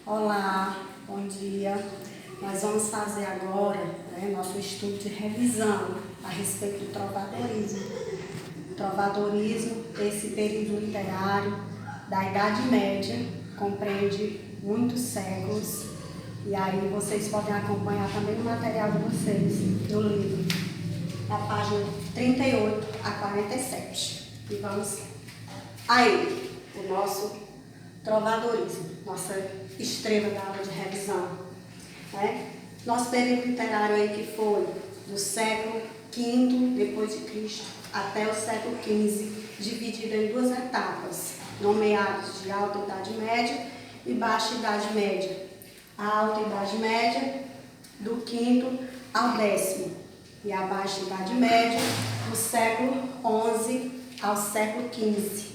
Olá, bom dia. Nós vamos fazer agora nosso estudo de revisão a respeito do trovadorismo. Trovadorismo, esse período literário da Idade Média, compreende muitos séculos. E aí vocês podem acompanhar também no material de vocês, no livro, na página 38 a 47. E vamos aí, o nosso trovadorismo, nossa estrela da aula de revisão. Nosso período literário aí que foi do século V depois de Cristo até o século XV, dividido em duas etapas, nomeadas de Alta Idade Média e Baixa Idade Média. A Alta Idade Média, do V ao X, e a Baixa Idade Média, do século XI ao século XV.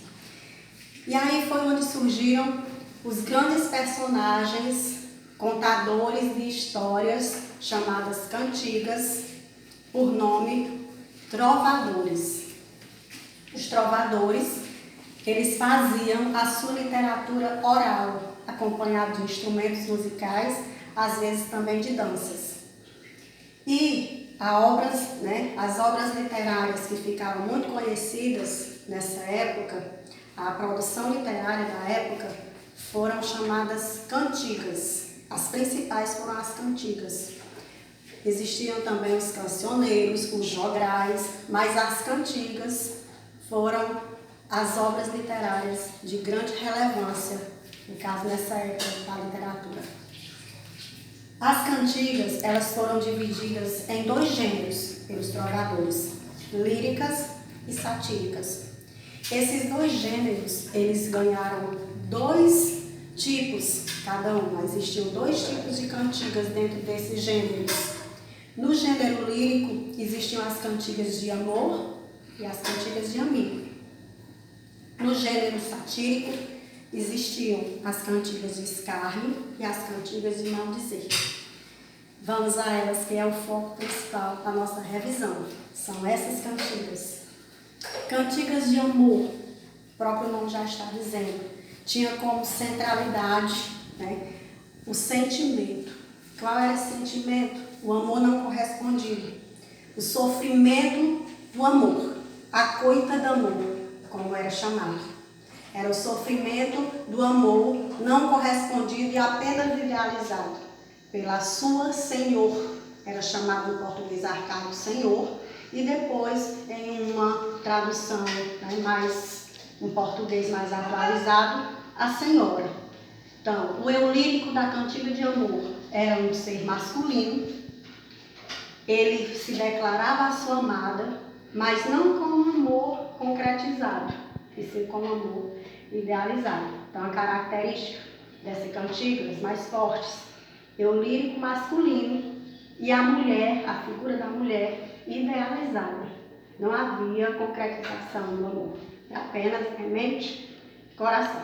E aí foi onde surgiram os grandes personagens, contadores de histórias, chamadas cantigas, por nome trovadores. Os trovadores, eles faziam a sua literatura oral, acompanhado de instrumentos musicais, às vezes também de danças. E as obras literárias que ficaram muito conhecidas nessa época, a produção literária da época, foram chamadas cantigas. As principais foram as cantigas. Existiam também os cancioneiros, os jograis, mas as cantigas foram as obras literárias de grande relevância, no caso nessa época da literatura. As cantigas, elas foram divididas em dois gêneros pelos trovadores, líricas e satíricas. Esses dois gêneros, eles ganharam dois tipos, cada um. Existiam dois tipos de cantigas dentro desses gêneros. No gênero lírico, existiam as cantigas de amor e as cantigas de amigo. No gênero satírico, existiam as cantigas de escárnio e as cantigas de maldizer. Vamos a elas, que é o foco principal da nossa revisão. São essas cantigas. Cantigas de amor, o próprio nome já está dizendo, tinha como centralidade o sentimento. Qual era esse sentimento? O amor não correspondido. O sofrimento do amor, a coita do amor, como era chamado. Era o sofrimento do amor não correspondido e apenas idealizado pela sua senhor. Era chamado em português arcaico senhor, e depois em uma tradução em português mais atualizado, a senhora. Então, o eu lírico da cantiga de amor era um ser masculino. Ele se declarava a sua amada, mas não com um amor concretizado, e sim com um amor idealizado. Então, a característica dessas cantigas mais fortes, eu lírico masculino e a mulher, a figura da mulher idealizada. Não havia concretização do amor, apenas mente, coração.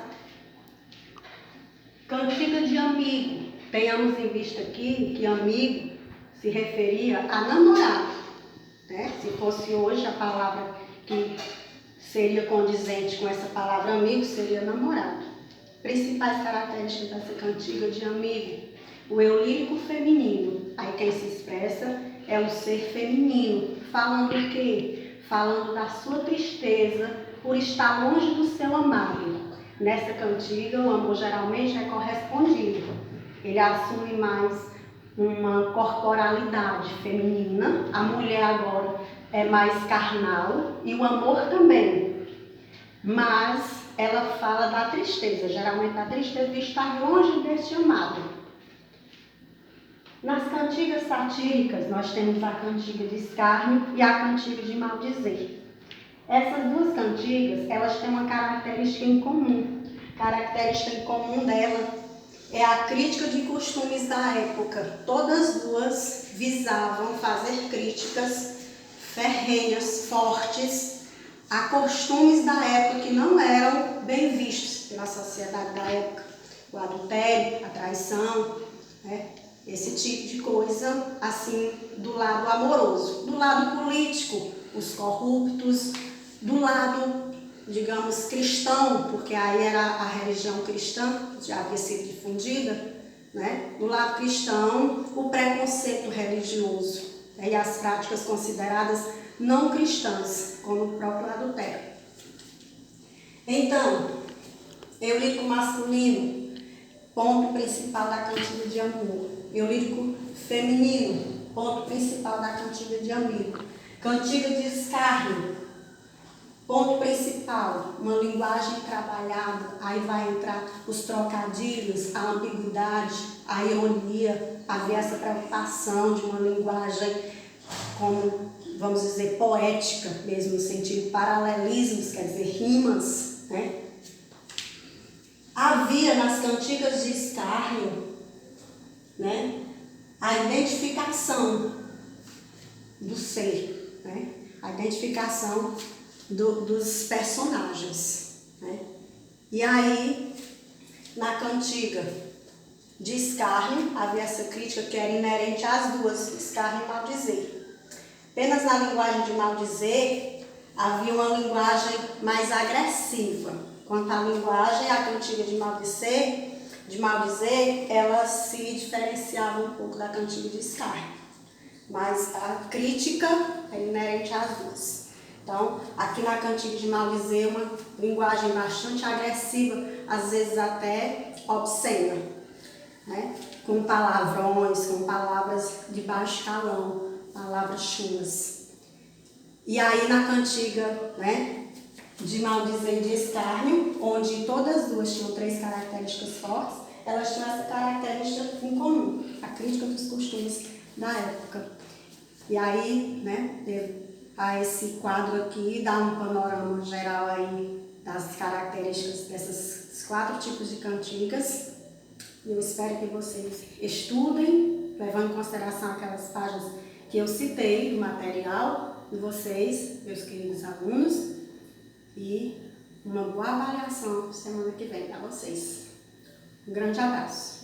Cantiga de amigo. Tenhamos em vista aqui que amigo se referia a namorado. Se fosse hoje, a palavra que seria condizente com essa palavra amigo seria namorado. Principais características dessa cantiga de amigo. O eu lírico feminino. Aí quem se expressa é o ser feminino. Falando o quê? Falando da sua tristeza por estar longe do seu amado. Nessa cantiga, o amor geralmente é correspondido. Ele assume mais uma corporalidade feminina. A mulher agora é mais carnal e o amor também. Mas ela fala da tristeza, geralmente da tristeza de estar longe desse amado. Nas cantigas satíricas, nós temos a cantiga de escárnio e a cantiga de maldizer. Essas duas cantigas, elas têm uma característica em comum. A característica em comum dela é a crítica de costumes da época. Todas duas visavam fazer críticas ferrenhas, fortes, a costumes da época que não eram bem vistos pela sociedade da época. O adultério, a traição, esse tipo de coisa, assim, do lado amoroso. Do lado político, os corruptos. Do lado digamos, cristão, porque aí era a religião cristã, já havia sido difundida, né? Do lado cristão, o preconceito religioso, né? E as práticas consideradas não cristãs, como o próprio adultério. Então, eu lírico masculino, ponto principal da cantiga de amor. Eu lírico feminino, ponto principal da cantiga de amigo. Cantiga de escárnio, ponto principal, uma linguagem trabalhada, aí vai entrar os trocadilhos, a ambiguidade, a ironia, haver essa preocupação de uma linguagem, como, vamos dizer, poética, mesmo no sentido paralelismos, quer dizer, rimas, né? Havia nas cantigas de escárnio, né, a identificação do ser, né, a identificação dos personagens, né? E aí, na cantiga de escárnio, havia essa crítica que era inerente às duas, escárnio e maldizer. Apenas na linguagem de maldizer, havia uma linguagem mais agressiva. Quanto à linguagem, a cantiga de maldizer, ela se diferenciava um pouco da cantiga de escárnio. Mas a crítica é inerente às duas. Então, aqui na cantiga de maldizer, uma linguagem bastante agressiva, às vezes até obscena, né? Com palavrões, com palavras de baixo calão, palavras chulas. E aí na cantiga, né, de maldizer e de escárnio, onde todas as duas tinham 3 características fortes, elas tinham essa característica em comum, a crítica dos costumes da época. E aí, né, a esse quadro aqui dá um panorama geral aí das características desses 4 tipos de cantigas. Eu espero que vocês estudem, levando em consideração aquelas páginas que eu citei do material de vocês, meus queridos alunos, e uma boa avaliação semana que vem para vocês. Um grande abraço.